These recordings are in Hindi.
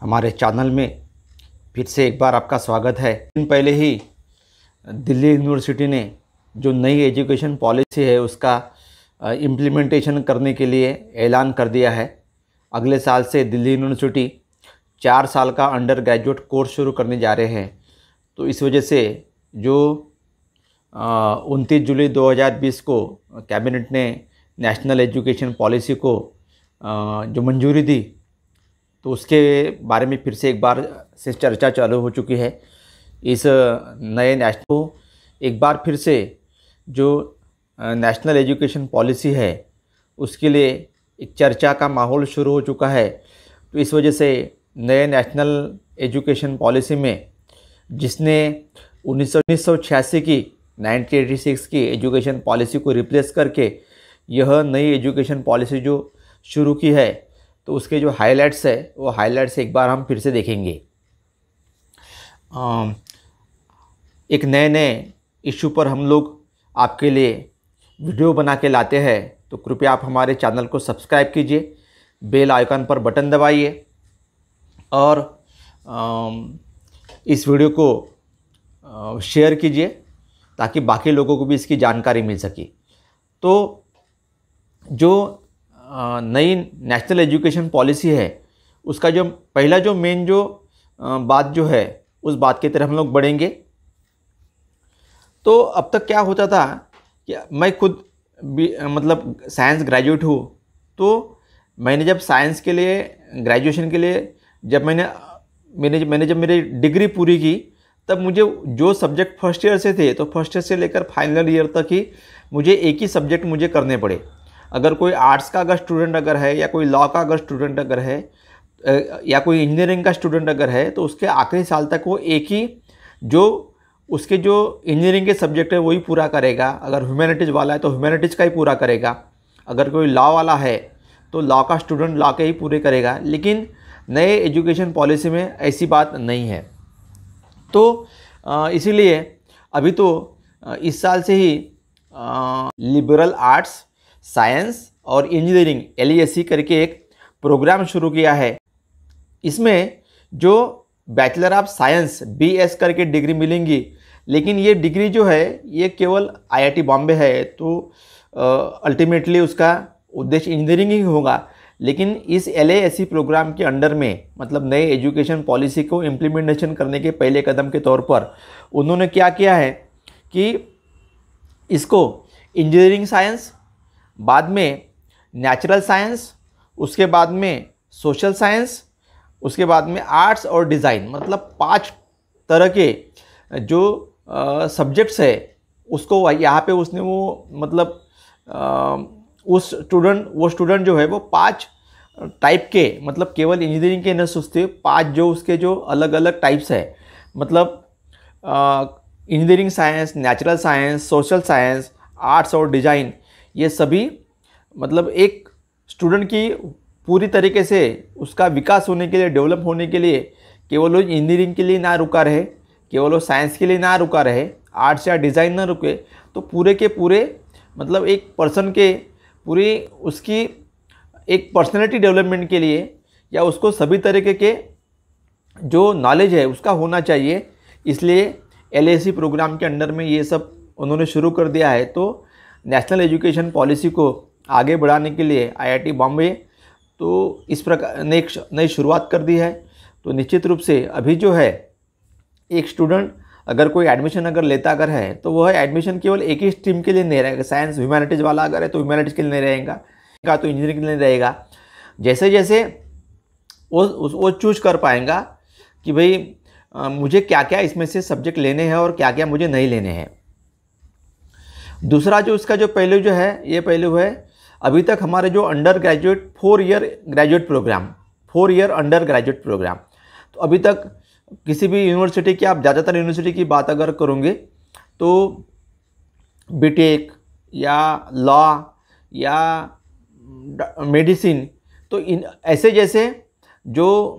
हमारे चैनल में फिर से एक बार आपका स्वागत है। दिन पहले ही दिल्ली यूनिवर्सिटी ने जो नई एजुकेशन पॉलिसी है उसका इम्प्लीमेंटेशन करने के लिए ऐलान कर दिया है। अगले साल से दिल्ली यूनिवर्सिटी 4 साल का अंडर ग्रेजुएट कोर्स शुरू करने जा रहे हैं। तो इस वजह से जो 29 जुलाई 2020 को कैबिनेट ने नेशनल एजुकेशन पॉलिसी को जो मंजूरी दी, तो उसके बारे में फिर से एक बार से चर्चा चालू हो चुकी है। इस नए नेशनल को एक बार फिर से जो नेशनल एजुकेशन पॉलिसी है उसके लिए एक चर्चा का माहौल शुरू हो चुका है। तो इस वजह से नए नेशनल एजुकेशन पॉलिसी में जिसने 1986 की 1986 की एजुकेशन पॉलिसी को रिप्लेस करके यह नई एजुकेशन पॉलिसी जो शुरू की है, तो उसके जो हाइलाइट्स है वो हाइलाइट्स एक बार हम फिर से देखेंगे। एक नए इशू पर हम लोग आपके लिए वीडियो बना के लाते हैं, तो कृपया आप हमारे चैनल को सब्सक्राइब कीजिए, बेल आइकन पर बटन दबाइए और इस वीडियो को शेयर कीजिए ताकि बाकी लोगों को भी इसकी जानकारी मिल सके। तो जो नई नेशनल एजुकेशन पॉलिसी है उसका जो पहला जो मेन जो बात जो है उस बात की तरफ हम लोग बढ़ेंगे। तो अब तक क्या होता था कि मैं खुद भी मतलब साइंस ग्रेजुएट हूँ, तो मैंने जब साइंस के लिए ग्रेजुएशन के लिए जब मैंने जब मेरी डिग्री पूरी की, तब मुझे जो सब्जेक्ट फर्स्ट ईयर से थे, तो फर्स्ट ईयर से लेकर फाइनल ईयर तक ही मुझे एक ही सब्जेक्ट मुझे करने पड़े। अगर कोई आर्ट्स का अगर स्टूडेंट अगर है या कोई लॉ का अगर स्टूडेंट अगर है या कोई इंजीनियरिंग का स्टूडेंट अगर है, तो उसके आखिरी साल तक वो एक ही जो उसके जो इंजीनियरिंग के सब्जेक्ट है वही पूरा करेगा। अगर ह्यूमैनिटीज़ वाला है तो ह्यूमैनिटीज़ का ही पूरा करेगा। अगर कोई लॉ वाला है तो लॉ का स्टूडेंट लॉ के ही पूरे करेगा। लेकिन नए एजुकेशन पॉलिसी में ऐसी बात नहीं है। तो इसीलिए अभी तो इस साल से ही लिबरल आर्ट्स, साइंस और इंजीनियरिंग LESE करके एक प्रोग्राम शुरू किया है। इसमें जो बैचलर ऑफ साइंस BS करके डिग्री मिलेंगी, लेकिन ये डिग्री जो है ये केवल IIT बॉम्बे है, तो अल्टीमेटली उसका उद्देश्य इंजीनियरिंग ही होगा। लेकिन इस LASE प्रोग्राम के अंडर में मतलब नए एजुकेशन पॉलिसी को इम्प्लीमेंटेशन करने के पहले कदम के तौर पर उन्होंने क्या किया है कि इसको इंजीनियरिंग साइंस, बाद में नेचुरल साइंस, उसके बाद में सोशल साइंस, उसके बाद में आर्ट्स और डिज़ाइन, मतलब 5 तरह के जो सब्जेक्ट्स है उसको यहाँ पे उसने वो मतलब वो स्टूडेंट जो है वो 5 टाइप के, मतलब केवल इंजीनियरिंग के न सोचते 5 जो उसके जो अलग अलग टाइप्स है, मतलब engineering science, natural science, social science, arts और डिज़ाइन, ये सभी मतलब एक स्टूडेंट की पूरी तरीके से उसका विकास होने के लिए, डेवलप होने के लिए केवल वो इंजीनियरिंग के लिए ना रुका रहे, केवल वो साइंस के लिए ना रुका रहे, आर्ट्स या डिज़ाइन ना रुके, तो पूरे के पूरे मतलब एक पर्सन के पूरी उसकी एक पर्सनैलिटी डेवलपमेंट के लिए या उसको सभी तरीके के जो नॉलेज है उसका होना चाहिए। इसलिए LASE प्रोग्राम के अंडर में ये सब उन्होंने शुरू कर दिया है। तो नेशनल एजुकेशन पॉलिसी को आगे बढ़ाने के लिए IIT बॉम्बे तो इस प्रकार ने एक नई शुरुआत कर दी है। तो निश्चित रूप से अभी जो है एक स्टूडेंट अगर कोई एडमिशन अगर लेता अगर है, तो वह एडमिशन केवल एक ही स्ट्रीम के लिए नहीं रहेगा। साइंस ह्यूमैनिटीज़ वाला अगर है तो ह्यूमैनिटीज़ के लिए नहीं रहेगा, तो इंजीनियरिंग के लिए रहेगा। जैसे जैसे वो चूज कर पाएगा कि भाई मुझे क्या क्या इसमें से सब्जेक्ट लेने हैं और क्या क्या मुझे नहीं लेने हैं। दूसरा जो इसका जो पहलू जो है, ये पहलू है अभी तक हमारे जो undergraduate 4 year graduate program, 4 year undergraduate program, तो अभी तक किसी भी यूनिवर्सिटी की, आप ज़्यादातर यूनिवर्सिटी की बात अगर करोगे तो BTech या लॉ या मेडिसिन, तो इन ऐसे जैसे जो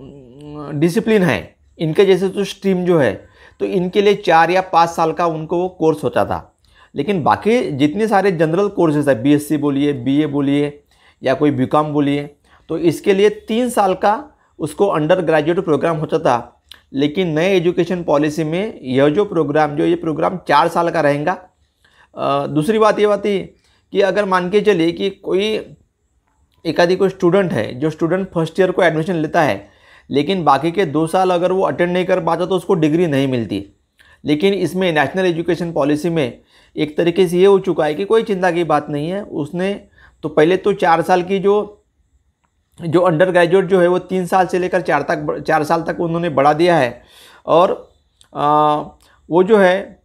डिसिप्लिन है, इनके जैसे जो स्ट्रीम जो है, तो इनके लिए 4 या 5 साल का उनको वो कोर्स होता था। लेकिन बाकी जितने सारे जनरल कोर्सेज है, BSc बोलिए, BA बोलिए या कोई BCom बोलिए, तो इसके लिए 3 साल का उसको अंडर ग्रेजुएट प्रोग्राम होता था, लेकिन नए एजुकेशन पॉलिसी में यह जो प्रोग्राम ये प्रोग्राम 4 साल का रहेगा। दूसरी बात ये बात कि अगर मान के चलिए कि कोई एकाधिक कोई स्टूडेंट है, जो स्टूडेंट फर्स्ट ईयर को एडमिशन लेता है, लेकिन बाकी के 2 साल अगर वो अटेंड नहीं कर पाता तो उसको डिग्री नहीं मिलती। लेकिन इसमें नेशनल एजुकेशन पॉलिसी में एक तरीके से ये हो चुका है कि कोई चिंता की बात नहीं है। उसने तो पहले तो 4 साल की जो अंडर ग्रेजुएट जो है वो 3 साल से लेकर 4 साल तक उन्होंने बढ़ा दिया है। और वो जो है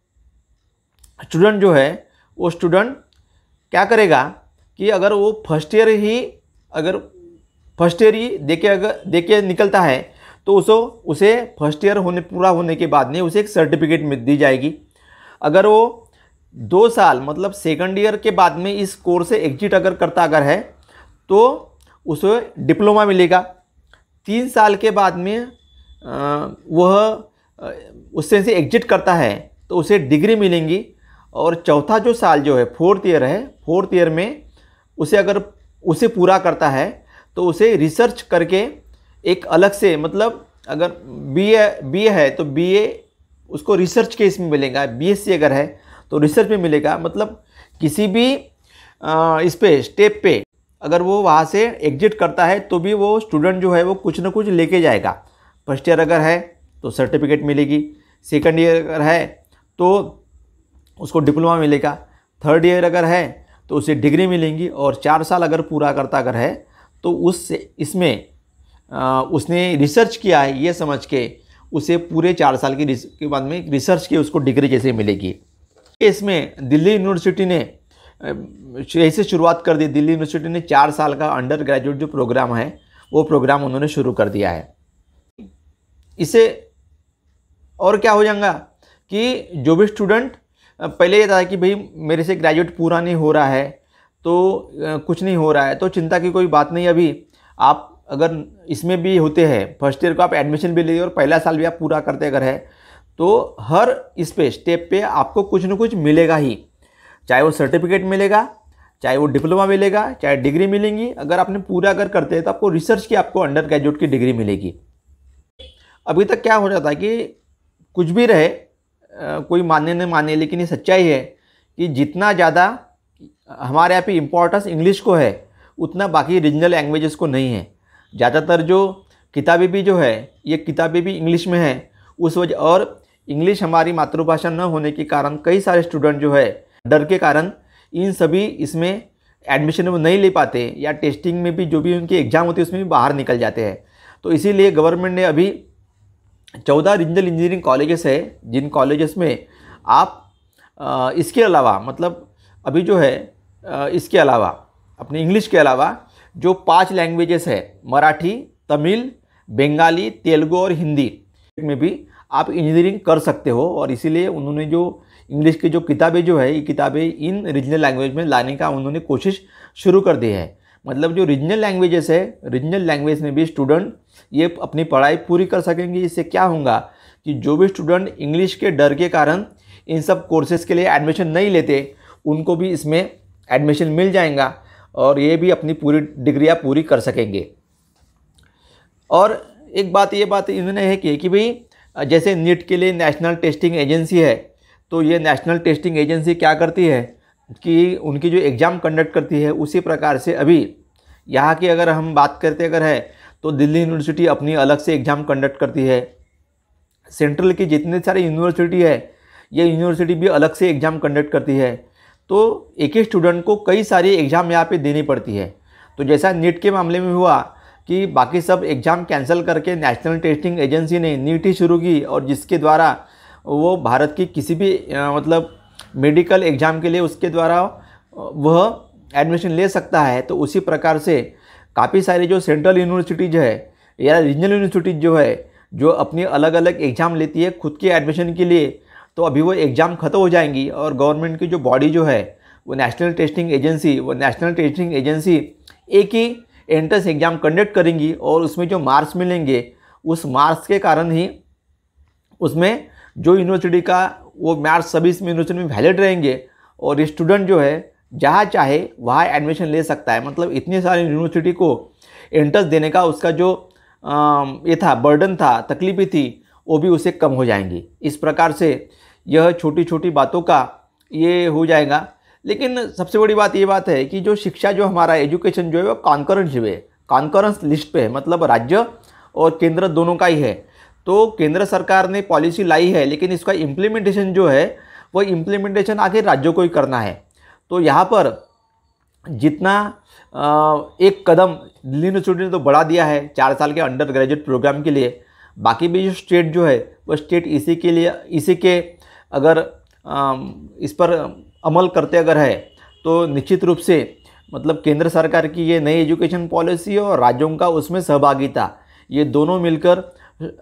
स्टूडेंट जो है वो स्टूडेंट क्या करेगा कि अगर वो फर्स्ट ईयर ही दे के निकलता है तो उसे फर्स्ट ईयर पूरा होने के बाद में उसे एक सर्टिफिकेट दी जाएगी। अगर वो 2 साल मतलब सेकंड ईयर के बाद में इस कोर्स से एग्जिट अगर है तो उसे डिप्लोमा मिलेगा। 3 साल के बाद में वह उससे से एग्जिट करता है तो उसे डिग्री मिलेंगी। और चौथा जो साल जो है फोर्थ ईयर में उसे अगर उसे पूरा करता है तो उसे रिसर्च करके एक अलग से, मतलब अगर बीए है तो बीए उसको रिसर्च के इसमें मिलेगा, बीएससी अगर है तो रिसर्च में मिलेगा। मतलब किसी भी इस पे स्टेप पे अगर वो वहाँ से एग्जिट करता है तो भी वो स्टूडेंट जो है वो कुछ ना कुछ लेके जाएगा। फर्स्ट ईयर अगर है तो सर्टिफिकेट मिलेगी, सेकंड ईयर अगर है तो उसको डिप्लोमा मिलेगा, थर्ड ईयर अगर है तो उसे डिग्री मिलेंगी, और 4 साल अगर पूरा करता अगर है तो इसमें उसने रिसर्च किया है ये समझ के उसे पूरे 4 साल के बाद में रिसर्च की उसको डिग्री जैसे मिलेगी। इसमें दिल्ली यूनिवर्सिटी ने ऐसे शुरुआत कर दी। दिल्ली यूनिवर्सिटी ने 4 साल का अंडर ग्रेजुएट जो प्रोग्राम है वो प्रोग्राम उन्होंने शुरू कर दिया है। इसे और क्या हो जाएगा कि जो भी स्टूडेंट पहले ये था कि भाई मेरे से ग्रेजुएट पूरा नहीं हो रहा है तो कुछ नहीं हो रहा है, तो चिंता की कोई बात नहीं। अभी आप अगर इसमें भी होते हैं फर्स्ट ईयर को आप एडमिशन भी लिए और पहला साल भी आप पूरा करते अगर है तो हर इस पे स्टेप पे आपको कुछ ना कुछ मिलेगा ही, चाहे वो सर्टिफिकेट मिलेगा, चाहे वो डिप्लोमा मिलेगा, चाहे डिग्री मिलेंगी। अगर आपने पूरा अगर करते हैं तो आपको रिसर्च की आपको अंडर ग्रेजुएट की डिग्री मिलेगी। अभी तक क्या हो जाता है कि कुछ भी रहे, कोई माने न माने, लेकिन ये सच्चाई है कि जितना ज़्यादा हमारे यहाँ पे इम्पोर्टेंस इंग्लिश को है उतना बाकी रीजनल लैंग्वेजेस को नहीं है। ज़्यादातर जो किताबें भी जो है ये किताबें भी इंग्लिश में हैं उस वजह, और इंग्लिश हमारी मातृभाषा न होने के कारण कई सारे स्टूडेंट जो है डर के कारण इन सभी इसमें एडमिशन वो नहीं ले पाते, या टेस्टिंग में भी जो भी उनकी एग्ज़ाम होती है उसमें भी बाहर निकल जाते हैं। तो इसीलिए गवर्नमेंट ने अभी 14 रीजनल इंजीनियरिंग कॉलेजेस है जिन कॉलेजेस में आप इसके अलावा मतलब अभी जो है इसके अलावा अपने इंग्लिश के अलावा जो 5 लैंग्वेजेस है मराठी, तमिल, बंगाली, तेलुगु और हिंदी में भी आप इंजीनियरिंग कर सकते हो। और इसीलिए उन्होंने जो इंग्लिश की जो किताबें जो है ये किताबें इन रीजनल लैंग्वेज में लाने का उन्होंने कोशिश शुरू कर दी है। मतलब जो रीजनल लैंग्वेजेस है रीजनल लैंग्वेज में भी स्टूडेंट ये अपनी पढ़ाई पूरी कर सकेंगे। इससे क्या होगा कि जो भी स्टूडेंट इंग्लिश के डर के कारण इन सब कोर्सेज के लिए एडमिशन नहीं लेते उनको भी इसमें एडमिशन मिल जाएगा और ये भी अपनी पूरी डिग्रियाँ पूरी कर सकेंगे। और एक बात ये बात इन्होंने है कि भाई जैसे नीट के लिए नेशनल टेस्टिंग एजेंसी है, तो ये नेशनल टेस्टिंग एजेंसी क्या करती है कि उनकी जो एग्ज़ाम कंडक्ट करती है उसी प्रकार से अभी यहाँ की अगर हम बात करते अगर है तो दिल्ली यूनिवर्सिटी अपनी अलग से एग्ज़ाम कंडक्ट करती है। सेंट्रल की जितने सारी यूनिवर्सिटी है ये यूनिवर्सिटी भी अलग से एग्ज़ाम कंडक्ट करती है। तो एक ही स्टूडेंट को कई सारी एग्ज़ाम यहाँ पे देनी पड़ती है। तो जैसा नीट के मामले में हुआ कि बाकी सब एग्ज़ाम कैंसिल करके नेशनल टेस्टिंग एजेंसी ने नीट ही शुरू की, और जिसके द्वारा वो भारत की किसी भी मतलब मेडिकल एग्ज़ाम के लिए उसके द्वारा वह एडमिशन ले सकता है। तो उसी प्रकार से काफ़ी सारी जो सेंट्रल यूनिवर्सिटीज़ है या रीजनल यूनिवर्सिटीज़ जो है जो अपनी अलग अलग एग्ज़ाम लेती है खुद के एडमिशन के लिए, तो अभी वो एग्ज़ाम ख़त्म हो जाएंगी और गवर्नमेंट की जो बॉडी जो है वो नेशनल टेस्टिंग एजेंसी एक ही एंट्रेंस एग्ज़ाम कंडक्ट करेंगी और उसमें जो मार्क्स मिलेंगे उस मार्क्स के कारण ही उसमें जो यूनिवर्सिटी का वो मार्क्स सभी इसमें यूनिवर्सिटी में वैलिड रहेंगे और स्टूडेंट जो है जहाँ चाहे वहाँ एडमिशन ले सकता है। मतलब इतनी सारी यूनिवर्सिटी को एंट्रेंस देने का उसका जो ये था, बर्डन था, तकलीफ़ें थी, वो भी उससे कम हो जाएंगी। इस प्रकार से यह छोटी छोटी बातों का ये हो जाएगा। लेकिन सबसे बड़ी बात ये बात है कि जो शिक्षा, जो हमारा एजुकेशन जो है वो कॉन्करेंस है, कॉन्करेंस लिस्ट पे है, मतलब राज्य और केंद्र दोनों का ही है। तो केंद्र सरकार ने पॉलिसी लाई है, लेकिन इसका इम्प्लीमेंटेशन जो है वो इम्प्लीमेंटेशन आखिर राज्यों को ही करना है। तो यहाँ पर जितना एक कदम दिल्ली यूनिवर्सिटी ने तो बढ़ा दिया है 4 साल के अंडर ग्रेजुएट प्रोग्राम के लिए, बाकी भी जो स्टेट जो है वो स्टेट इसी के अगर इस पर अमल करते अगर है तो निश्चित रूप से मतलब केंद्र सरकार की ये नई एजुकेशन पॉलिसी और राज्यों का उसमें सहभागिता, ये दोनों मिलकर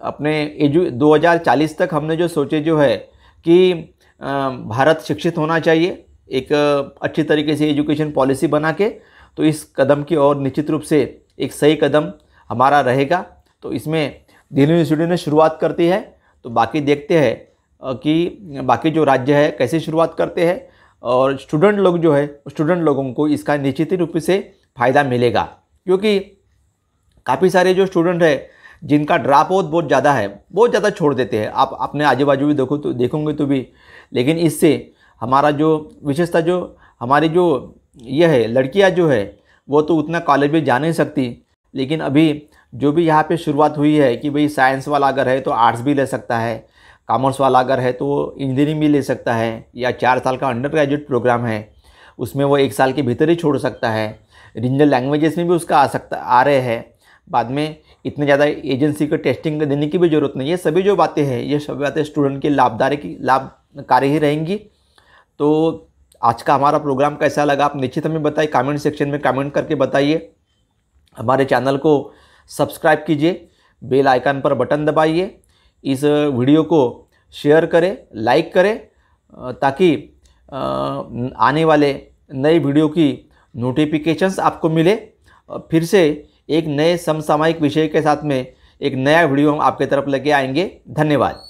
अपने 2040 तक हमने जो सोचे जो है कि भारत शिक्षित होना चाहिए, एक अच्छी तरीके से एजुकेशन पॉलिसी बना के, तो इस कदम की ओर निश्चित रूप से एक सही कदम हमारा रहेगा। तो इसमें दिल्ली यूनिवर्सिटी ने शुरुआत करती है, तो बाकी देखते हैं कि बाकी जो राज्य है कैसे शुरुआत करते हैं, और स्टूडेंट लोग जो है स्टूडेंट लोगों को इसका निश्चित रूप से फ़ायदा मिलेगा। क्योंकि काफ़ी सारे जो स्टूडेंट है जिनका ड्रॉप आउट बहुत ज़्यादा है, बहुत ज़्यादा छोड़ देते हैं, आप अपने आजू बाजू भी देखोगे तो भी। लेकिन इससे हमारा जो विशेषता, जो हमारी जो ये है लड़कियां जो है वो तो उतना कॉलेज में जा नहीं सकती, लेकिन अभी जो भी यहाँ पे शुरुआत हुई है कि भाई साइंस वाला अगर है तो आर्ट्स भी ले सकता है, कॉमर्स वाला अगर है तो इंजीनियरिंग भी ले सकता है, या 4 साल का अंडर ग्रेजुएट प्रोग्राम है उसमें वो 1 साल के भीतर ही छोड़ सकता है। रीजनल लैंग्वेजेस में भी उसका आ रहे हैं, बाद में इतने ज़्यादा एजेंसी को टेस्टिंग देने की भी ज़रूरत नहीं। ये सभी जो बातें हैं ये सभी बातें स्टूडेंट के लाभकारी ही रहेंगी। तो आज का हमारा प्रोग्राम कैसा लगा आप निश्चित हमें बताइए, कमेंट सेक्शन में कमेंट करके बताइए। हमारे चैनल को सब्सक्राइब कीजिए, बेल आइकन पर बटन दबाइए, इस वीडियो को शेयर करें, लाइक करें, ताकि आने वाले नए वीडियो की नोटिफिकेशंस आपको मिले। फिर से एक नए समसामयिक विषय के साथ में एक नया वीडियो हम आपके तरफ लेके आएंगे। धन्यवाद।